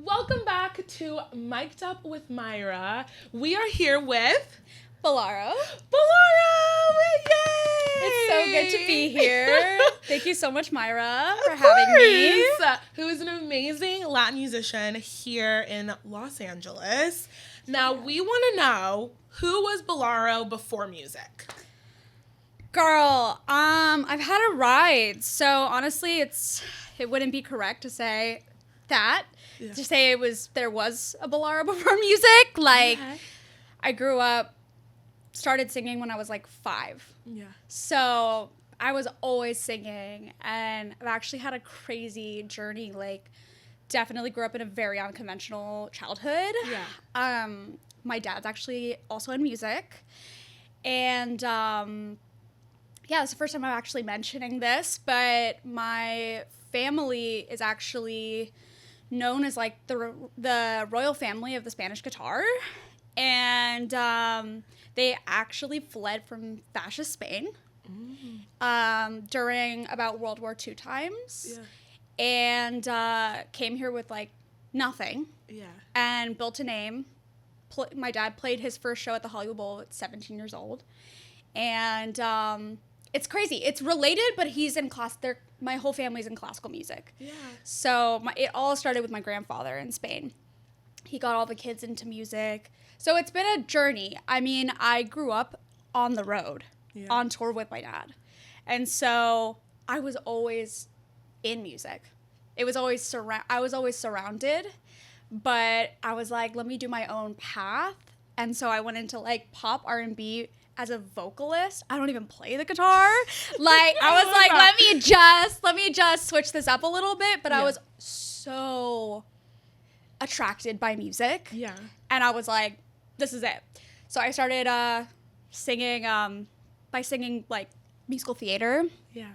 Welcome back to Mic'd Up with Myra. We are here with Belaro. Yay! It's so good to be here. Thank you so much, Myra, for having me. Who is an amazing Latin musician here in Los Angeles. Now, we want to know, who was Belaro before music? Girl, I've had a ride. So honestly, it wouldn't be correct to say that. Yeah. To say there was a Belaro before music. Like, okay. I grew up, started singing when I was like 5. Yeah. So I was always singing, and I've actually had a crazy journey. Like, definitely grew up in a very unconventional childhood. Yeah. My dad's actually also in music, and it's the first time I'm actually mentioning this, but my family is actually known as like the royal family of the Spanish guitar, and they actually fled from fascist Spain during about World War II times, and came here with like nothing, and built a name. My dad played his first show at the Hollywood Bowl at 17 years old, and it's crazy. It's related, but he's in class. My whole family's in classical music. Yeah. So it all started with my grandfather in Spain. He got all the kids into music. So it's been a journey. I mean, I grew up on the road, on tour with my dad. And so I was always in music. I was always surrounded, but I was like, let me do my own path. And so I went into like pop R&B as a vocalist. I don't even play the guitar. Like, I was like, let me just switch this up a little bit. But I was so attracted by music. Yeah. And I was like, this is it. So I started singing by singing like musical theater. Yeah.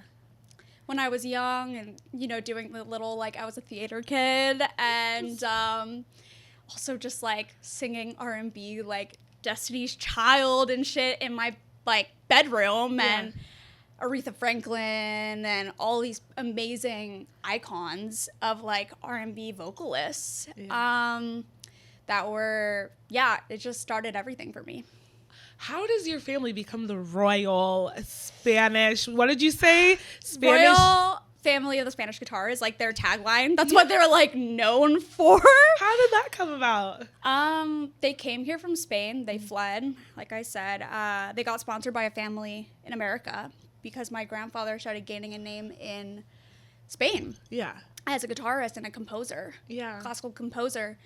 When I was young, and doing the little, like, I was a theater kid, and also just like singing R&B, like Destiny's Child and shit in my like bedroom, and Aretha Franklin and all these amazing icons of like R&B vocalists that were it just started everything for me. How does your family become the royal Spanish? What did you say? Spanish Royal family of the Spanish guitar is like their tagline. That's what they're like known for. How did that come about? They came here from Spain. They fled, like I said. They got sponsored by a family in America because my grandfather started gaining a name in Spain. Yeah. As a guitarist and a composer. Yeah. Classical composer.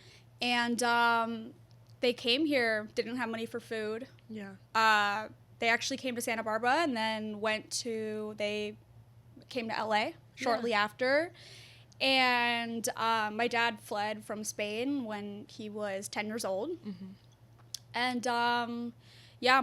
And they came here, didn't have money for food. Yeah. They actually came to Santa Barbara and then they came to LA shortly after. And my dad fled from Spain when he was 10 years old. Mm-hmm. And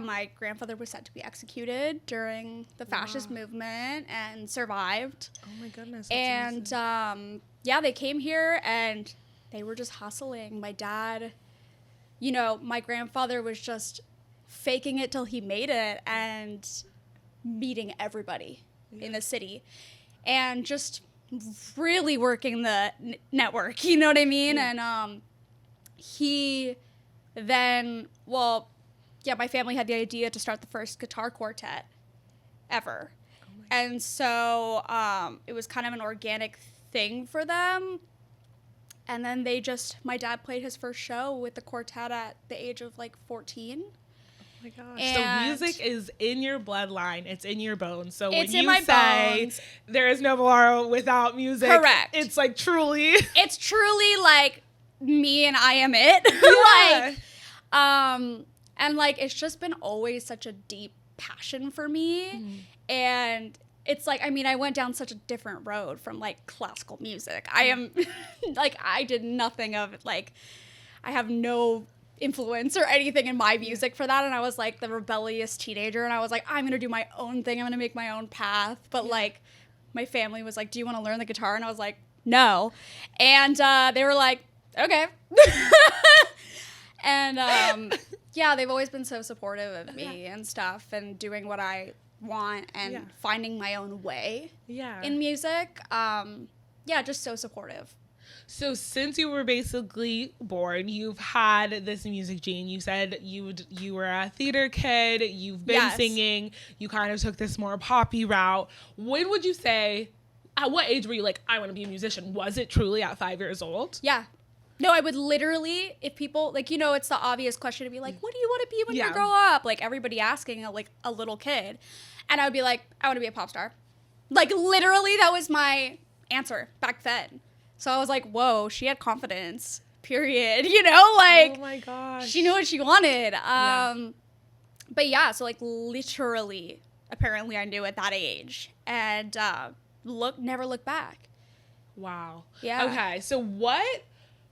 my grandfather was set to be executed during the fascist movement and survived. Oh my goodness. That's amazing. They came here and they were just hustling. My dad, my grandfather was just faking it till he made it and meeting everybody in the city and just really working the network, you know what I mean? Yeah. And he then, my family had the idea to start the first guitar quartet ever. Oh, and so it was kind of an organic thing for them. And then my dad played his first show with the quartet at the age of like 14. Oh my gosh. And so music is in your bloodline. It's in your bones. So when you say bones. There is no Belaro without music. Correct. It's like truly. It's truly like me and I am it. Yeah. And like it's just been always such a deep passion for me. Mm. And it's like, I mean, I went down such a different road from like classical music. I am like, I did nothing of it. Like, I have no influence or anything in my music for that. And I was like the rebellious teenager. And I was like, I'm going to do my own thing. I'm going to make my own path. But like, my family was like, do you want to learn the guitar? And I was like, no. And they were like, okay. And they've always been so supportive of me and stuff and doing what I want and finding my own way in music. Just so supportive. So since you were basically born, you've had this music gene. You said you were a theater kid. You've been Yes. singing. You kind of took this more poppy route. When would you say? At what age were you like, I want to be a musician? Was it truly at 5 years old? Yeah. No, I would literally, if people, like, you know, it's the obvious question to be like, what do you want to be when you grow up? Like, everybody asking, like, a little kid. And I would be like, I want to be a pop star. Like, literally, that was my answer back then. So I was like, whoa, she had confidence, period. You know, like, oh my gosh, she knew what she wanted. Yeah. But yeah, so, like, literally, apparently I knew at that age. And never look back. Wow. Yeah. Okay, so what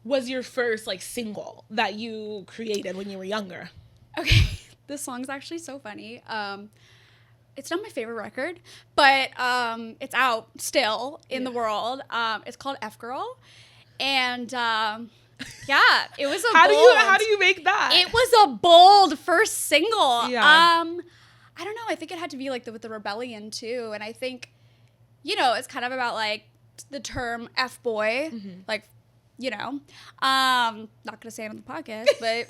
was your first, like, single that you created when you were younger? Okay, this song's actually so funny. It's not my favorite record, but it's out still in the world. It's called F Girl, and yeah, it was a how bold, do you make that? It was a bold first single. Yeah. I don't know. I think it had to be like with the rebellion too, and I think, you know, it's kind of about like the term F boy, like, you know, not gonna say it on the podcast, but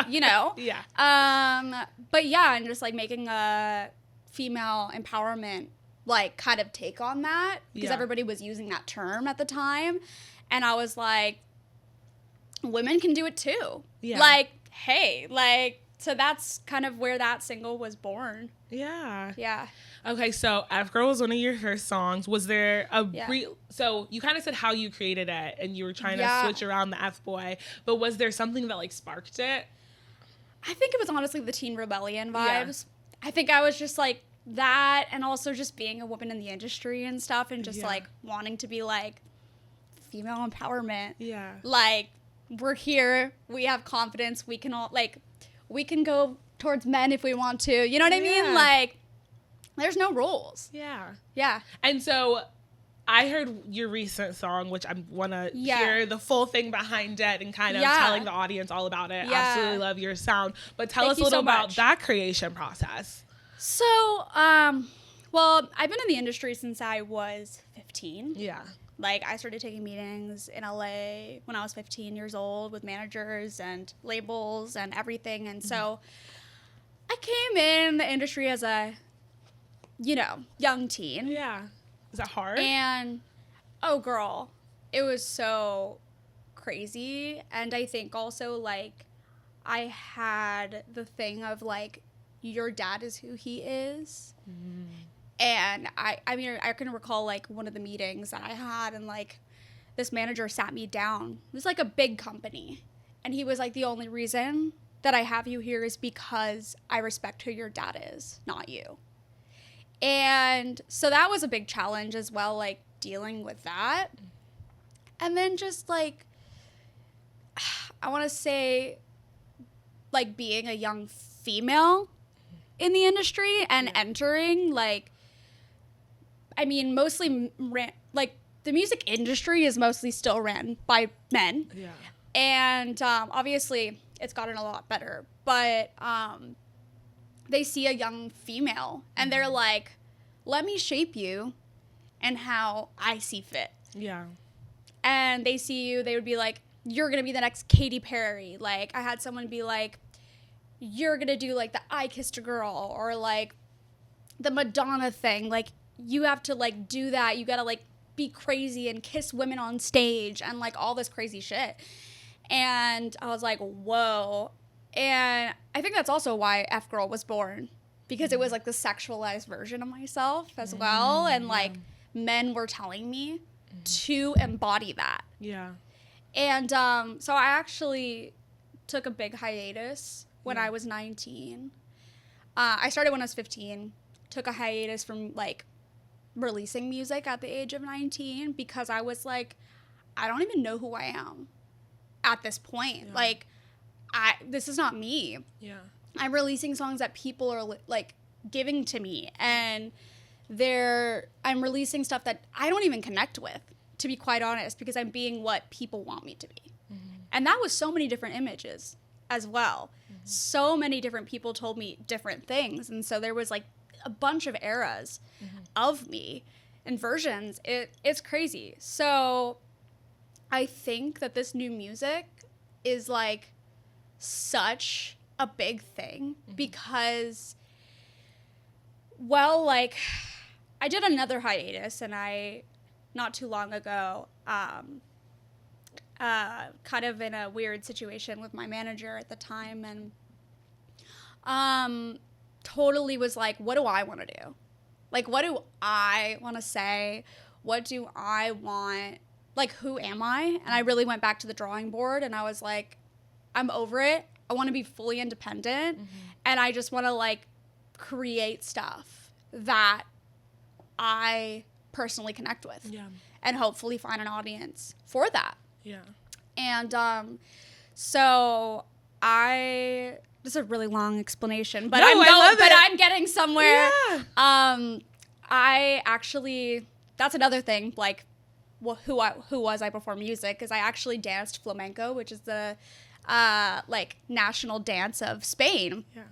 you know, yeah. But yeah, and just like making a female empowerment like kind of take on that, because everybody was using that term at the time, and I was like, women can do it too. Yeah. Like, hey, like, so that's kind of where that single was born. Yeah. Yeah. Okay, so F Girl was one of your first songs. Was there a so you kind of said how you created it and you were trying to switch around the F boy, but was there something that like sparked it? I think it was honestly the teen rebellion vibes. Yeah. I think I was just like that, and also just being a woman in the industry and stuff, and just like wanting to be like female empowerment. Yeah. Like, we're here, we have confidence, we can all like, we can go towards men if we want to. You know what I mean? Like, there's no rules. Yeah. Yeah. And so I heard your recent song, which I want to hear the full thing behind it and kind of telling the audience all about it. Yeah. Absolutely love your sound. But tell us a little about that creation process. So, well, I've been in the industry since I was 15. Yeah. Like, I started taking meetings in LA when I was 15 years old with managers and labels and everything. And so I came in the industry as a, you know, young teen. Yeah. Is that hard? And, oh, girl, it was so crazy. And I think also, like, I had the thing of, like, your dad is who he is. And I mean, I can recall, like, one of the meetings that I had, and, like, this manager sat me down. It was, like, a big company. And he was like, the only reason that I have you here is because I respect who your dad is, not you. And so that was a big challenge as well, like, dealing with that. And then just, like, I want to say, like, being a young female in the industry and entering, like, I mean, mostly like, the music industry is mostly still ran by men. Yeah. And obviously it's gotten a lot better, but they see a young female and they're like, let me shape you and how I see fit. Yeah. And they see you, they would be like, you're going to be the next Katy Perry. Like, I had someone be like, you're going to do, like, the I Kissed a Girl, or, like, the Madonna thing. Like, you have to, like, do that. You got to, like, be crazy and kiss women on stage and, like, all this crazy shit. And I was like, whoa. And I think that's also why F Girl was born, because it was, like, the sexualized version of myself as well. And, like, men were telling me to embody that. Yeah. And so I actually took a big hiatus when I was 19. I started when I was 15, took a hiatus from, like, releasing music at the age of 19, because I was like, I don't even know who I am at this point. Yeah. Like, this is not me. Yeah. I'm releasing songs that people are, like, giving to me, and I'm releasing stuff that I don't even connect with, to be quite honest, because I'm being what people want me to be. And that was so many different images as well. So many different people told me different things. And so there was, like, a bunch of eras of me and versions. It's crazy. So I think that this new music is like such a big thing because, well, like I did another hiatus and not too long ago, kind of in a weird situation with my manager at the time, and totally was like, what do I want to do? Like, what do I want to say? What do I want? Like, who am I? And I really went back to the drawing board and I was like, I'm over it. I want to be fully independent. And I just want to like create stuff that I personally connect with. Yeah. And hopefully find an audience for that. Yeah. And so this is a really long explanation, but I'm getting somewhere. Yeah. I actually, that's another thing, like who was I before music, is I actually danced flamenco, which is the like national dance of Spain. Yeah.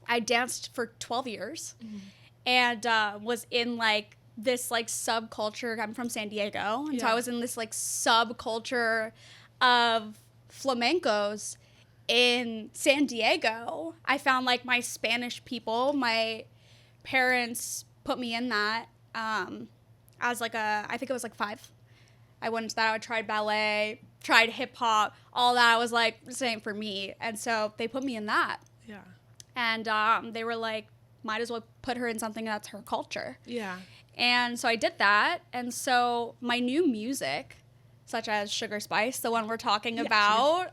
I danced for 12 years and was in like this like subculture. I'm from San Diego, and so I was in this like subculture of flamencos in San Diego. I found like my Spanish people. My parents put me in that as like I think it was like 5. I went into that. I tried ballet, tried hip hop, all that. I was like, this ain't for me. And so they put me in that. Yeah. And they were like, might as well put her in something that's her culture. Yeah. And so I did that. And so my new music, such as Sugar Spice, the one we're talking about,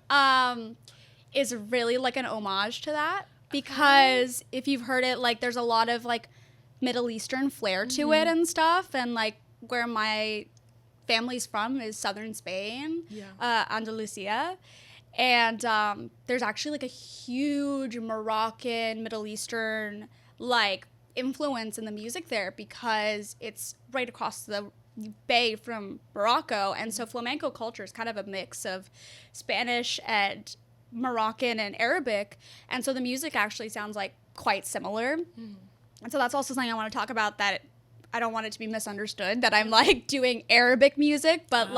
is really like an homage to that. Because if you've heard it, like there's a lot of like Middle Eastern flair to it and stuff. And like where my family's from is southern Spain, Andalusia. And there's actually like a huge Moroccan, Middle Eastern like influence in the music there because it's right across the bay from Morocco. And so flamenco culture is kind of a mix of Spanish and Moroccan and Arabic. And so the music actually sounds like quite similar. And so that's also something I want to talk about, that I don't want it to be misunderstood that I'm like doing Arabic music, but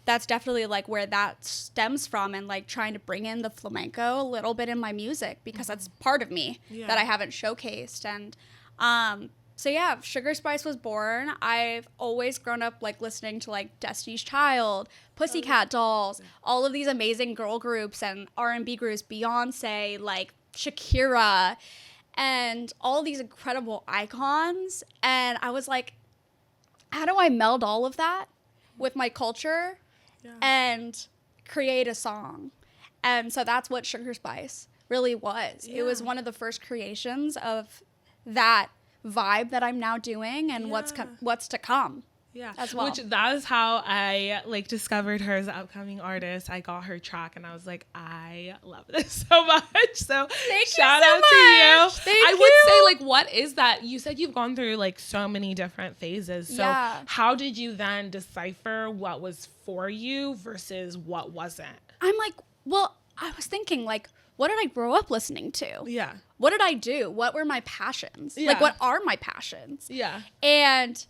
that's definitely like where that stems from, and like trying to bring in the flamenco a little bit in my music because that's part of me that I haven't showcased. And so yeah, Sugar Spice was born. I've always grown up like listening to like Destiny's Child, Pussycat Dolls, all of these amazing girl groups and R&B groups, Beyoncé, like Shakira, and all these incredible icons. And I was like, how do I meld all of that with my culture and create a song? And so that's what Sugar Spice really was. It was one of the first creations of that vibe that I'm now doing and what's to come. Yeah, as well. Which that is how I like discovered her as an upcoming artist. I got her track and I was like, I love this so much. So shout out to you. I would say, like, what is that? You said you've gone through like so many different phases. So how did you then decipher what was for you versus what wasn't? I'm like, well, I was thinking like, what did I grow up listening to? Yeah. What did I do? What were my passions? Yeah. Like, what are my passions? Yeah. And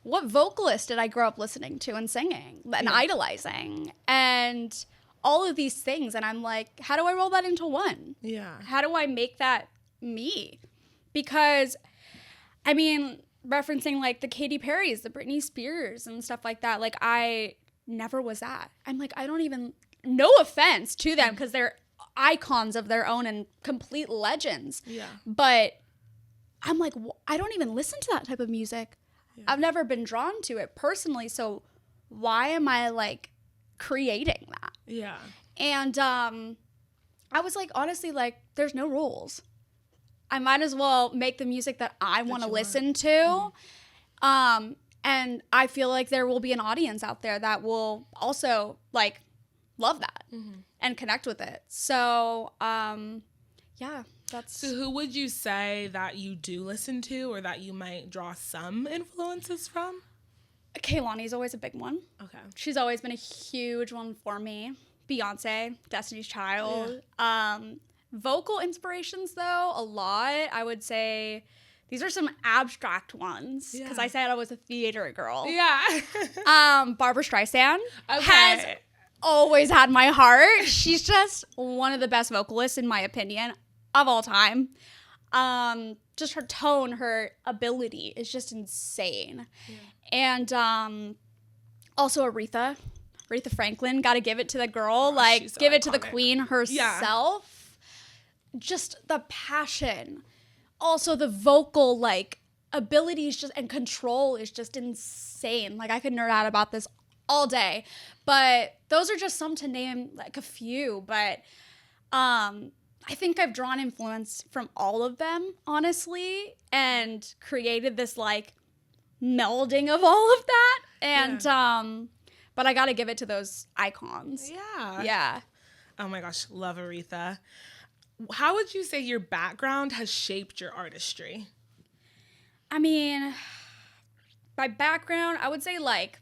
what vocalist did I grow up listening to and singing and idolizing and all of these things? And I'm like, how do I roll that into one? Yeah. How do I make that me? Because, I mean, referencing like the Katy Perrys, the Britney Spears and stuff like that, like I never was that. I'm like, I don't even, no offense to them because they're icons of their own and complete legends. Yeah. But I'm like, I don't even listen to that type of music. Yeah. I've never been drawn to it personally, so why am I like creating that? Yeah. And I was like, honestly, like there's no rules. I might as well make the music that I want to listen to. And I feel like there will be an audience out there that will also like love that and connect with it. So yeah. So who would you say that you do listen to or that you might draw some influences from? Kehlani's always a big one. Okay. She's always been a huge one for me. Beyoncé, Destiny's Child. Yeah. Vocal inspirations, though, a lot. I would say these are some abstract ones because I said I was a theater girl. Yeah. Barbara Streisand has always had my heart. She's just one of the best vocalists, in my opinion, of all time. Just her tone, her ability is just insane. Yeah. And also Aretha Franklin, gotta give it to the girl. Like, so give it to the queen herself. Yeah. Just the passion. Also the vocal, like, abilities just and control is just insane. Like, I could nerd out about this all day. But those are just some to name, like, a few. But I think I've drawn influence from all of them, honestly, and created this, like, melding of all of that. And but I gotta give it to those icons. Yeah. Yeah. Oh my gosh, love Aretha. How would you say your background has shaped your artistry? I mean, my background, I would say, like,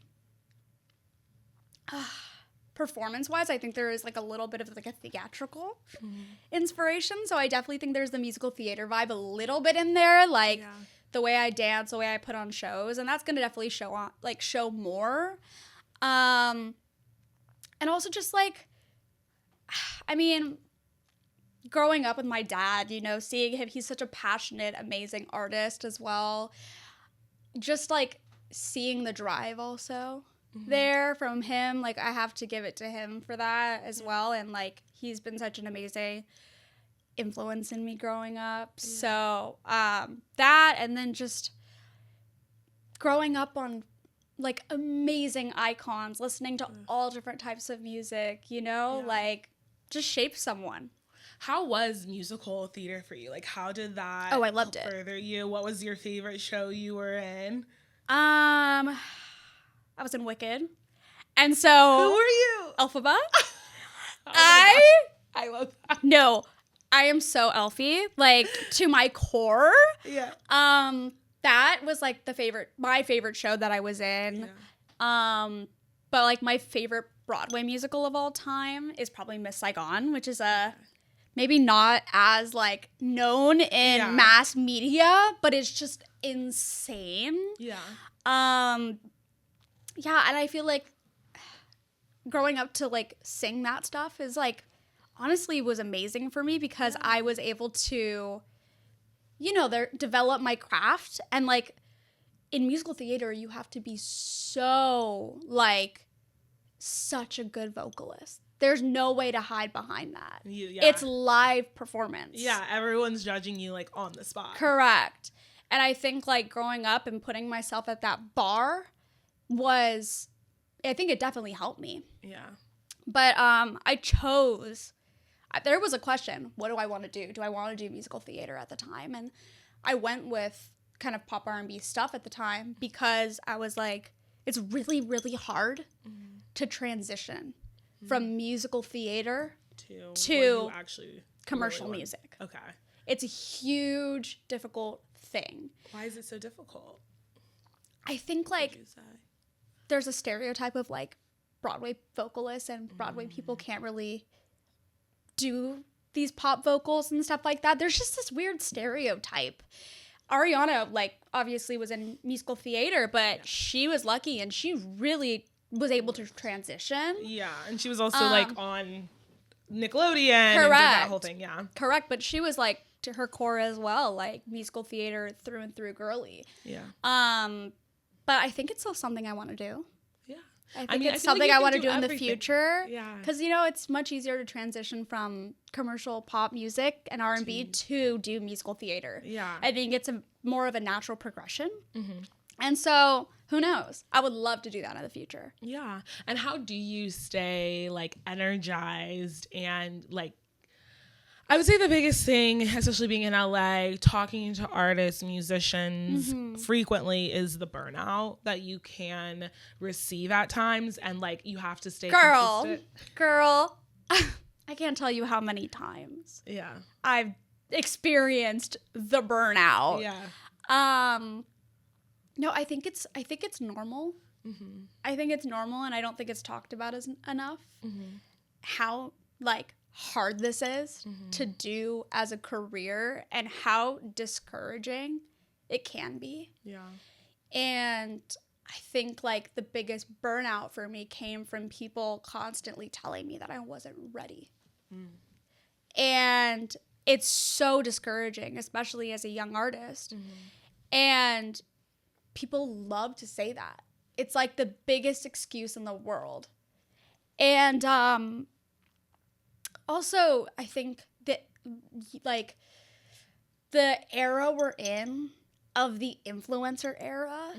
performance-wise, I think there is, like, a little bit of, like, a theatrical inspiration. So I definitely think there's the musical theater vibe a little bit in there, like the way I dance, the way I put on shows, and that's gonna definitely show more. And also just, like, I mean, growing up with my dad, you know, seeing him, he's such a passionate, amazing artist as well. Just, like, seeing the drive also there from him, like, I have to give it to him for that as well. And, like, he's been such an amazing influence in me growing up. Yeah. So that, and then just growing up on, like, amazing icons, listening to all different types of music, you know, like, just shape someone. How was musical theater for you? Like, how did that I loved it. Further you? What was your favorite show you were in? I was in Wicked. And so... Who were you? Elphaba. I love that. No, I am so Elfie, like, to my core. Yeah. That was, like, my favorite show that I was in. Yeah. But, like, my favorite Broadway musical of all time is probably Miss Saigon, which is maybe not as, like, known in mass media, but it's just insane. Yeah. Yeah, and I feel like growing up to, like, sing that stuff is, like, honestly was amazing for me because I was able to, you know, develop my craft. And, like, in musical theater, you have to be so, like, such a good vocalist. There's no way to hide behind that. It's live performance. Yeah, everyone's judging you, like, on the spot. Correct. And I think, like, growing up and putting myself at that bar I think it definitely helped me. Yeah. But there was a question, what do I want to do? Do I want to do musical theater at the time? And I went with kind of pop R&B stuff at the time because I was like, it's really, really hard to transition from musical theater to actually commercial music. Okay. It's a huge, difficult thing. Why is it so difficult? I think, like, there's a stereotype of, like, Broadway vocalists, and Broadway people can't really do these pop vocals and stuff like that. There's just this weird stereotype. Ariana, like, obviously was in musical theater, but she was lucky and she really was able to transition. Yeah, and she was also, like, on Nickelodeon and did that whole thing, Correct, but she was, like, to her core as well, like, musical theater through and through girly. Yeah. But I think it's still something I want to do. Yeah. I think it's something I want to do in the future. Yeah. Because, you know, it's much easier to transition from commercial pop music and R&B to do musical theater. Yeah. I think it's more of a natural progression. Mm-hmm. And so, who knows? I would love to do that in the future. Yeah. And how do you stay, like, energized and, like, I would say the biggest thing, especially being in LA, talking to artists, musicians frequently, is the burnout that you can receive at times, and, like, you have to stay consistent. Girl, I can't tell you how many times I've experienced the burnout. Yeah. No, I think it's normal. Mm-hmm. I think it's normal, and I don't think it's talked about enough. Mm-hmm. How, like, hard this is to do as a career, and how discouraging it can be. Yeah. And I think like the biggest burnout for me came from people constantly telling me that I wasn't ready. And it's so discouraging, especially as a young artist. And people love to say that. It's like the biggest excuse in the world. And also, I think that like the era we're in of the influencer era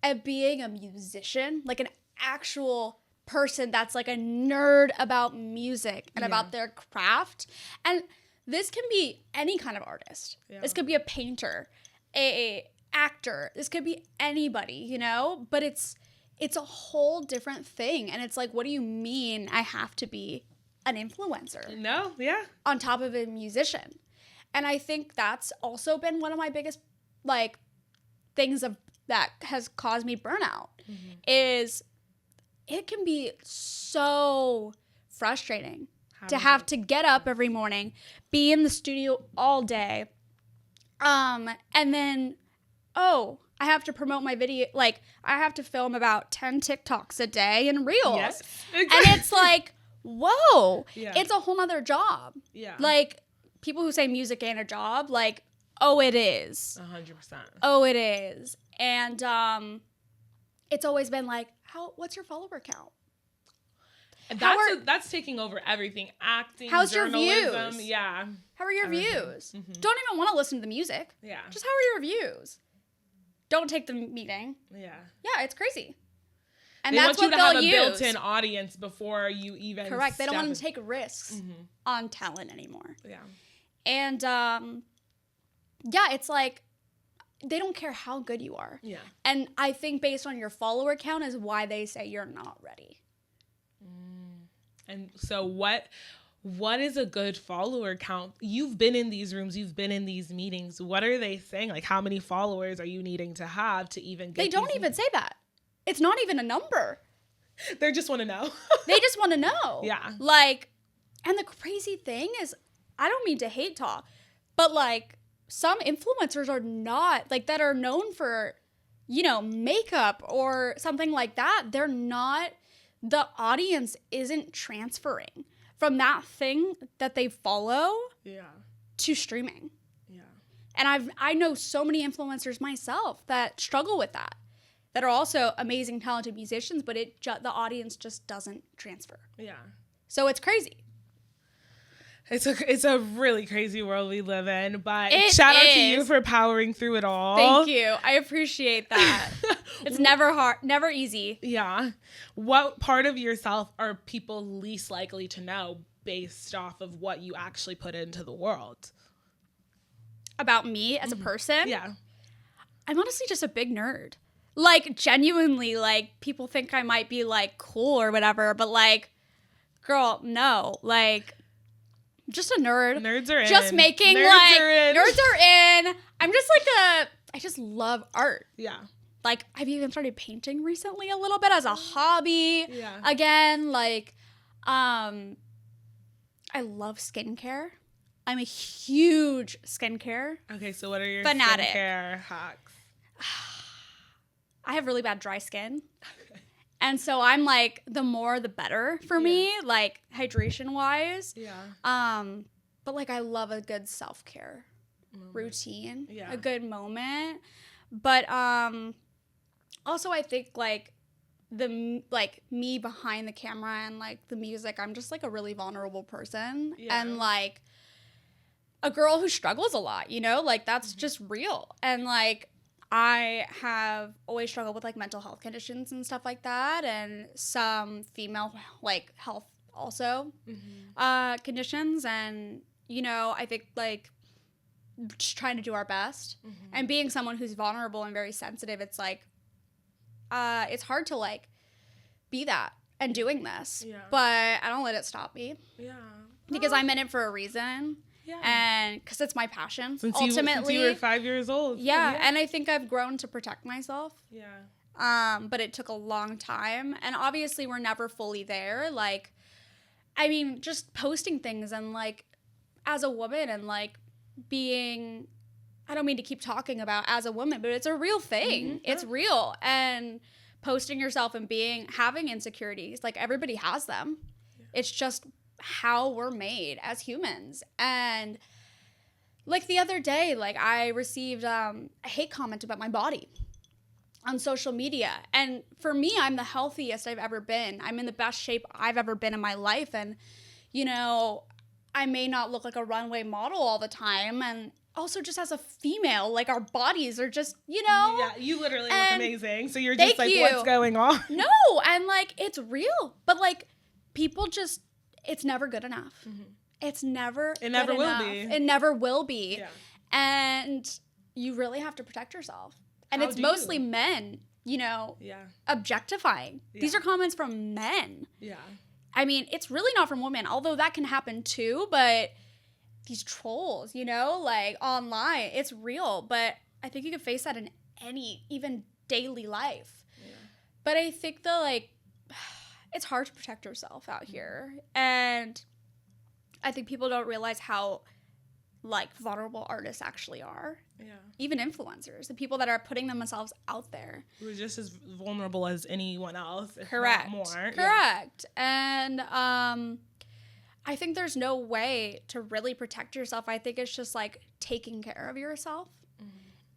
and being a musician, like an actual person that's like a nerd about music and about their craft. And this can be any kind of artist. This could be a painter, a actor. This could be anybody, you know? But it's a whole different thing. And it's like, what do you mean I have to be an influencer? No, yeah. On top of a musician. And I think that's also been one of my biggest like things that has caused me burnout is it can be so frustrating to have to get up every morning, be in the studio all day, and then, I have to promote my video. Like, I have to film about 10 TikToks a day and reels. Yes. And it's like, whoa, it's a whole nother job. Yeah. Like, people who say music ain't a job, like, it is. 100%. Oh, it is. And it's always been like, what's your follower count? That's taking over everything. Acting, how's journalism. your views? Yeah. How are your views? Don't even want to listen to the music. Yeah. Just how are your views? Don't take the meeting. Yeah. Yeah, it's crazy. And they that's want what you to they'll have a use. built-in audience before you even Correct. They don't want to take risks on talent anymore. Yeah. And it's like they don't care how good you are. Yeah. And I think based on your follower count is why they say you're not ready. And so what is a good follower count? You've been in these rooms, you've been in these meetings. What are they saying? Like, how many followers are you needing to have to even get They don't even say that. It's not even a number. They just want to know. They just want to know. Yeah. Like, and the crazy thing is, I don't mean to hate talk, but like some influencers are not, like that are known for, makeup or something like that. They're not, the audience isn't transferring from that thing that they follow to streaming. Yeah. And I know so many influencers myself that struggle with that are also amazing, talented musicians, but the audience just doesn't transfer. Yeah. So it's crazy. It's a really crazy world we live in, but Shout out to you for powering through it all. Thank you. I appreciate that. It's never hard, never easy. Yeah. What part of yourself are people least likely to know based off of what you actually put into the world? About me as a person? Yeah. I'm honestly just a big nerd. Like, genuinely, like, people think I might be, like, cool or whatever, but, like, girl, no. Like, just a nerd. Nerds are in. Just making, nerds like, are in. nerds are in. I'm just, like, I just love art. Yeah. Like, I've even started painting recently a little bit as a hobby. Yeah. Again, like, I love skincare. I'm a huge skincare. Okay, so what are your fanatic skincare hacks? I have really bad dry skin. And so I'm like, the more the better for me, like hydration wise. Yeah. But like I love a good self-care routine, a good moment. But also I think like me behind the camera and like the music, I'm just like a really vulnerable person. Yeah. And like a girl who struggles a lot, like that's just real. And like I have always struggled with like mental health conditions and stuff like that, and some female like health also conditions. And I think like just trying to do our best and being someone who's vulnerable and very sensitive, it's like it's hard to like be that and doing this, but I don't let it stop me because I'm in it for a reason. Yeah. And because it's my passion, ultimately. Since you were 5 years old. Yeah, and I think I've grown to protect myself. Yeah. But it took a long time. And obviously, we're never fully there. Like, I mean, just posting things and, like, as a woman and, like, being, I don't mean to keep talking about as a woman, but it's a real thing. Mm-hmm. It's real. And posting yourself and having insecurities, like everybody has them. Yeah. It's just how we're made as humans. And like the other day, like I received a hate comment about my body on social media. And for me, I'm the healthiest I've ever been. I'm in the best shape I've ever been in my life. And, you know, I may not look like a runway model all the time. And also just as a female, like our bodies are just, you know. Yeah, you literally look amazing. So you're just like, what's going on? No, and like it's real. But like people just, it's never good enough. Mm-hmm. It never will be. It never will be. Yeah. And you really have to protect yourself. And it's mostly men, you know, objectifying. Yeah. These are comments from men. Yeah. I mean, it's really not from women, although that can happen too, but these trolls, you know, like online, it's real. But I think you can face that in even daily life. Yeah. But I think it's hard to protect yourself out here. And I think people don't realize how like vulnerable artists actually are. Yeah. Even influencers, the people that are putting themselves out there. Who are just as vulnerable as anyone else, if Correct. not more. Correct. Yeah. And I think there's no way to really protect yourself. I think it's just like taking care of yourself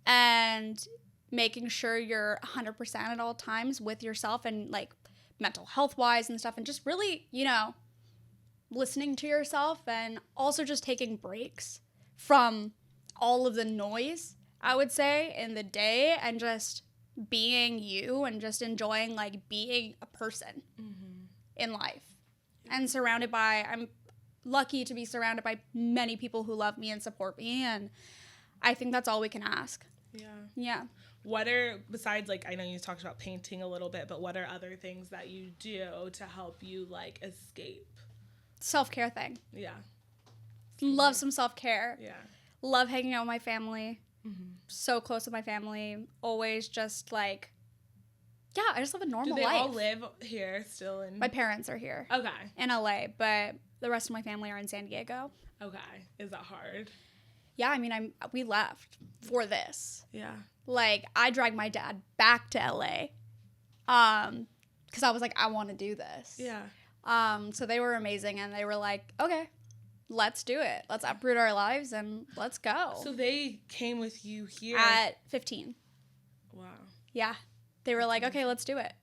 and making sure you're 100% at all times with yourself and like mental health wise and stuff, and just really, you know, listening to yourself, and also just taking breaks from all of the noise, I would say, in the day, and just being you and just enjoying like being a person in life. And I'm lucky to be surrounded by many people who love me and support me, and I think that's all we can ask. Yeah. Yeah. What are, besides, like, I know you talked about painting a little bit, but what are other things that you do to help you, like, escape? Self-care thing. Yeah. Love some self-care. Yeah. Love hanging out with my family. Mm-hmm. So close with my family. Always just, like, yeah, I just live a normal life. Do they all live here still? My parents are here. Okay. In LA, but the rest of my family are in San Diego. Okay. Is that hard? Yeah, I mean, we left for this. Yeah. Like, I dragged my dad back to LA because I was like, I want to do this. Yeah. So they were amazing, and they were like, okay, let's do it. Let's uproot our lives, and let's go. So they came with you here? At 15. Wow. Yeah. They were like, okay, let's do it.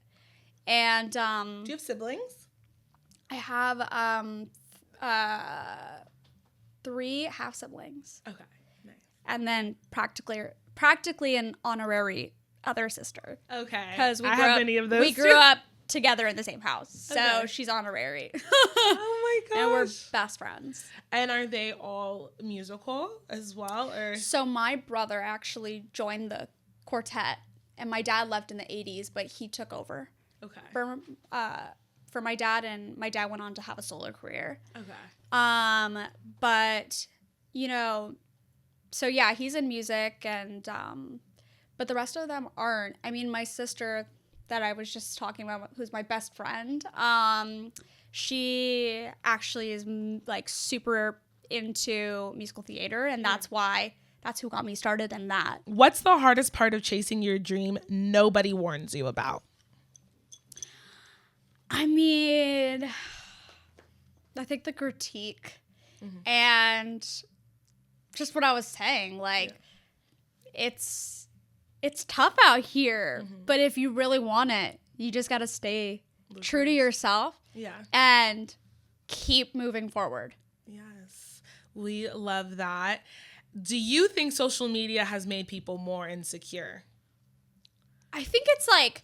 And do you have siblings? I have 3 half siblings. Okay, nice. And then practically an honorary other sister. Okay. Because we grew up together in the same house. So she's honorary. Oh my gosh. And we're best friends. And are they all musical as well, or? So my brother actually joined the quartet, and my dad left in the 80s, but he took over. Okay. For my dad, and my dad went on to have a solo career. Okay. But, you know, so yeah, he's in music, and but the rest of them aren't. I mean, my sister that I was just talking about, who's my best friend, she actually is like super into musical theater, and that's who got me started in that. What's the hardest part of chasing your dream nobody warns you about? I mean, I think the critique and just what I was saying, like, it's tough out here, but if you really want it, you just got to stay true to yourself and keep moving forward. Yes, we love that. Do you think social media has made people more insecure? I think it's like,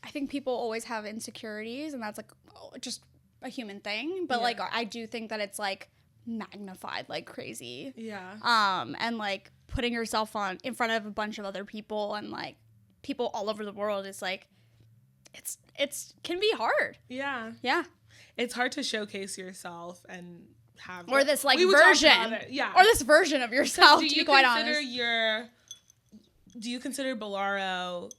I think people always have insecurities, and that's like just a human thing. But like, I do think that it's like magnified like crazy. Yeah. And like putting yourself in front of a bunch of other people, and like people all over the world is like, it's can be hard. Yeah. Yeah. It's hard to showcase yourself and have or this like version. Yeah. Or this version of yourself, to be quite honest. Do you consider Belaro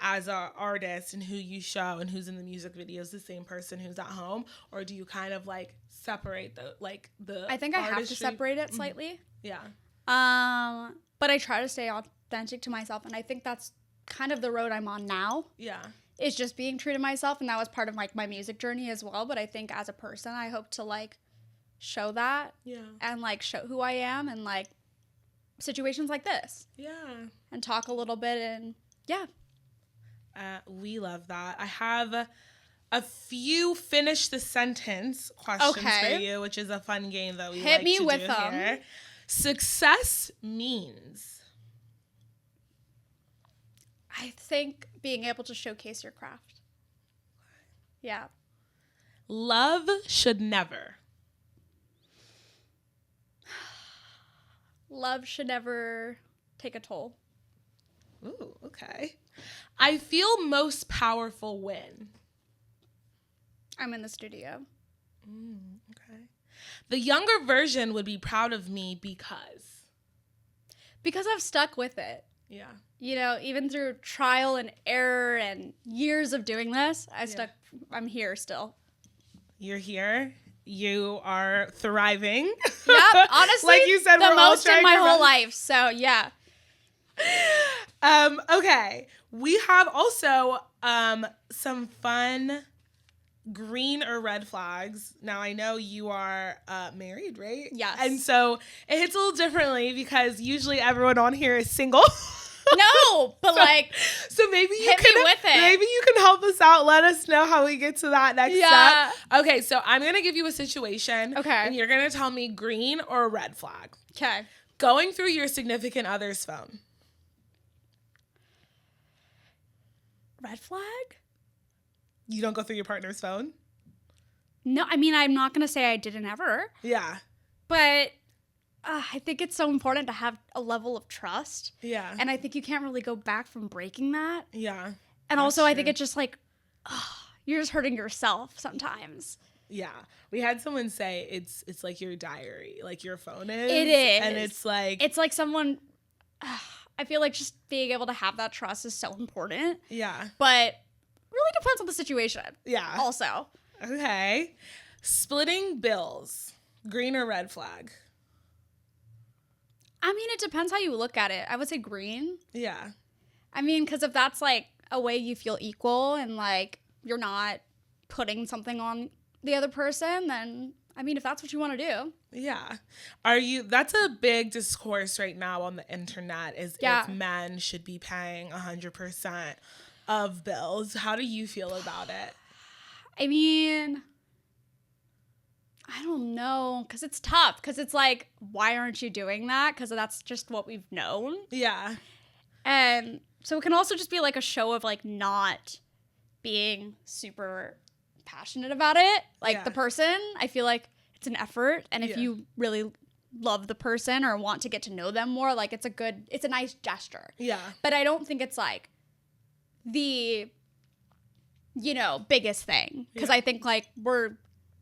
as an artist and who you show and who's in the music videos the same person who's at home, or do you kind of like separate the I think I have to separate it slightly. Yeah. But I try to stay authentic to myself, and I think that's kind of the road I'm on now. Yeah. Is just being true to myself, and that was part of like my music journey as well. But I think as a person, I hope to like show that. Yeah. And like show who I am in like situations like this. Yeah. And talk a little bit, and yeah. We love that. I have a few finish the sentence questions for you, which is a fun game that we Hit like me to with do them. here. Success means. I think being able to showcase your craft. Yeah. Love should never. Love should never take a toll. Ooh, okay. I feel most powerful when. I'm in the studio. Okay. The younger version would be proud of me because. Because I've stuck with it. Yeah. You know, even through trial and error and years of doing this, I'm here still. You're here. You are thriving. Yep, honestly, like you said, the most in my whole life. So, yeah. Okay. We have also some fun green or red flags. Now, I know you are married, right? Yes. And so it hits a little differently because usually everyone on here is single. No, but so maybe you hit me with it. Maybe you can help us out. Let us know how we get to that next step. Okay, so I'm gonna give you a situation. Okay. And you're gonna tell me green or red flag. Okay. Going through your significant other's phone. Red flag? You don't go through your partner's phone? No, I mean, I'm not gonna say I didn't ever. Yeah. But I think it's so important to have a level of trust. Yeah. And I think you can't really go back from breaking that. Yeah. And also, I think it's just like, you're just hurting yourself sometimes. Yeah. We had someone say it's like your diary, like your phone is. It is. And it's like someone, I feel like just being able to have that trust is so important. Yeah. But really depends on the situation. Yeah. Also. Okay. Splitting bills, green or red flag? I mean, it depends how you look at it. I would say green. Yeah. I mean, because if that's like a way you feel equal and like you're not putting something on the other person, then I mean, if that's what you want to do. Yeah. That's a big discourse right now on the internet is if men should be paying 100% of bills. How do you feel about it? I mean, I don't know, because it's tough, because it's like, why aren't you doing that? Because that's just what we've known. Yeah. And so it can also just be like a show of like not being super passionate about it. Like the person, I feel like it's an effort. And if you really love the person or want to get to know them more, like it's a nice gesture. Yeah. But I don't think it's like the, biggest thing. Because I think like we're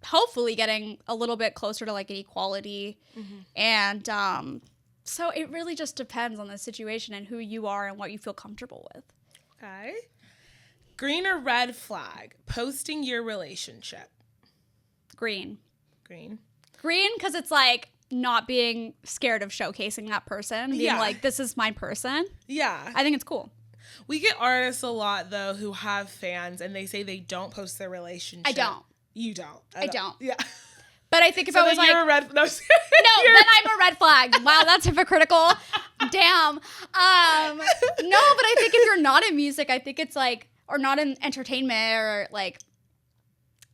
hopefully getting a little bit closer to like an equality. Mm-hmm. And so it really just depends on the situation and who you are and what you feel comfortable with. Okay. Green or red flag, posting your relationship? Green. Green because it's like not being scared of showcasing that person, being like, this is my person. Yeah. I think it's cool. We get artists a lot though who have fans and they say they don't post their relationship. I don't. You don't. I don't. Yeah. But I think if I was like, you're a red. No, then I'm a red flag. Wow, that's hypocritical. Damn. No, but I think if you're not in music, I think it's like, or not in entertainment, or like,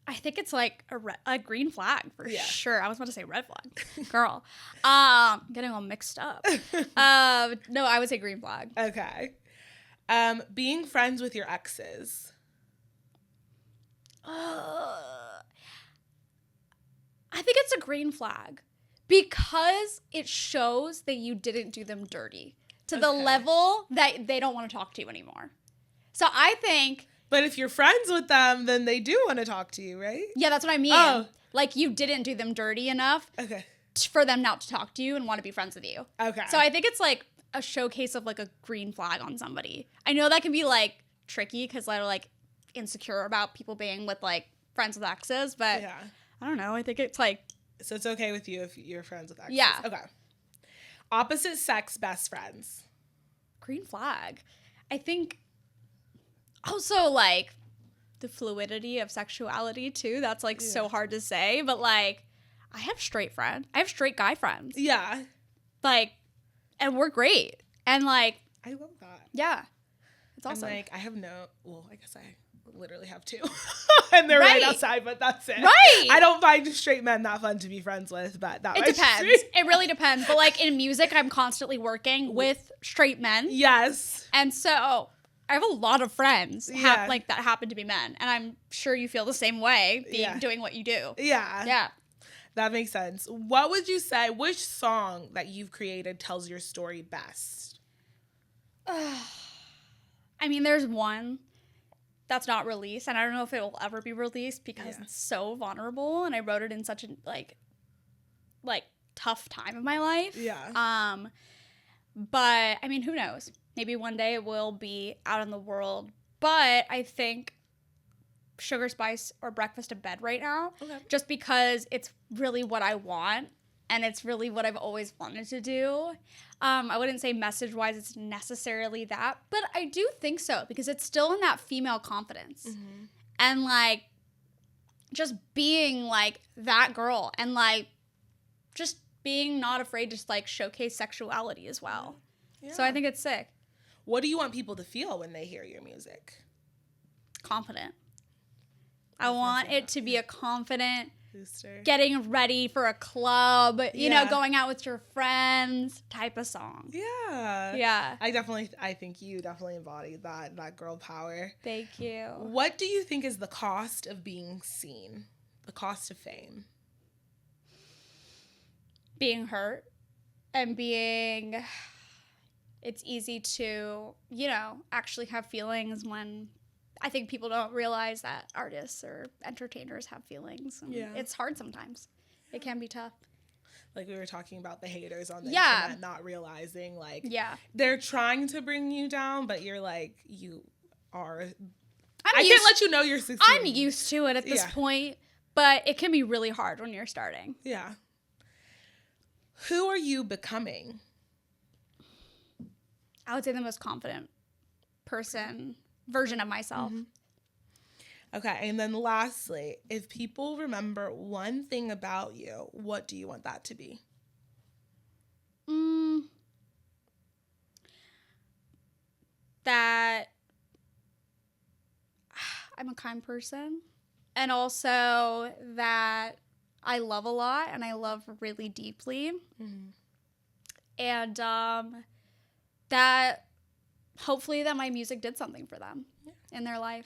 I think it's like a green flag for sure. I was about to say red flag, girl. Getting all mixed up. No, I would say green flag. Okay. Being friends with your exes. I think it's a green flag because it shows that you didn't do them dirty to the level that they don't want to talk to you anymore. So I think... But if you're friends with them, then they do want to talk to you, right? Yeah, that's what I mean. Oh. Like you didn't do them dirty enough for them not to talk to you and want to be friends with you. Okay. So I think it's like a showcase of like a green flag on somebody. I know that can be like tricky because they're like insecure about people being with like friends with exes, but I don't know. I think it's like... So it's okay with you if you're friends with exes? Yeah. Okay. Opposite sex best friends. Green flag. I think also like the fluidity of sexuality too. That's like so hard to say, but like I have straight friends. I have straight guy friends. Yeah. Like, and we're great. And like, I love that. Yeah. It's awesome. I'm like, I have I guess I literally have two. And they're right outside, but that's it. Right. I don't find straight men that fun to be friends with, but that it depends. It really depends. But like in music, I'm constantly working with straight men. Yes. And so I have a lot of friends that happen to be men. And I'm sure you feel the same way doing what you do. Yeah. Yeah. That makes sense. What would you say, which song that you've created tells your story best? I mean, there's one that's not released, and I don't know if it will ever be released because it's so vulnerable, and I wrote it in such a like tough time of my life. Yeah. But I mean, who knows? Maybe one day it will be out in the world. But I think Sugar Spice or Breakfast in Bed right now, just because it's really what I want and it's really what I've always wanted to do. I wouldn't say message-wise it's necessarily that, but I do think so because it's still in that female confidence. Mm-hmm. And like just being like that girl and like just being not afraid to just like showcase sexuality as well. Yeah. So I think it's sick. What do you want people to feel when they hear your music? Confident. I want it to be a confident booster, getting ready for a club, you know, going out with your friends type of song. Yeah. Yeah. I think you definitely embody that girl power. Thank you. What do you think is the cost of being seen? The cost of fame? Being hurt and it's easy to, you know, actually have feelings when I think people don't realize that artists or entertainers have feelings. And it's hard sometimes. It can be tough. Like we were talking about the haters on the internet, not realizing like they're trying to bring you down, but you're like, you are. I can't let you know you're succeeding. I'm used to it at this point, but it can be really hard when you're starting. Yeah. Who are you becoming? I would say the most confident version of myself. Mm-hmm. Okay, and then lastly, if people remember one thing about you, what do you want that to be? That I'm a kind person, and also that I love a lot and I love really deeply. Mm-hmm. And that hopefully that my music did something for them in their life.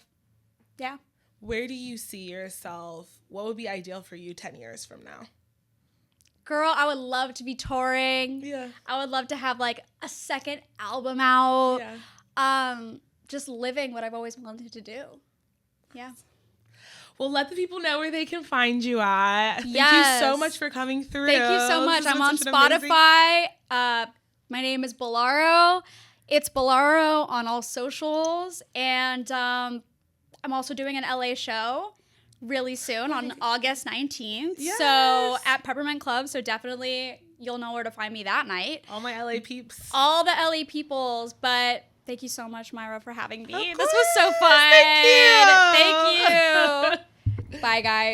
Yeah. Where do you see yourself? What would be ideal for you 10 years from now? Girl, I would love to be touring. Yeah. I would love to have like a second album out. Yeah. Just living what I've always wanted to do. Yeah. Well, let the people know where they can find you at. Thank you so much for coming through. Thank you so much. I'm on Spotify. My name is Belaro. It's Belaro on all socials. And I'm also doing an LA show really soon on August 19th. Yes. So at Peppermint Club. So definitely you'll know where to find me that night. All my LA peeps. All the LA peoples. But thank you so much, Myra, for having me. This was so fun. Thank you. Thank you. Bye, guys.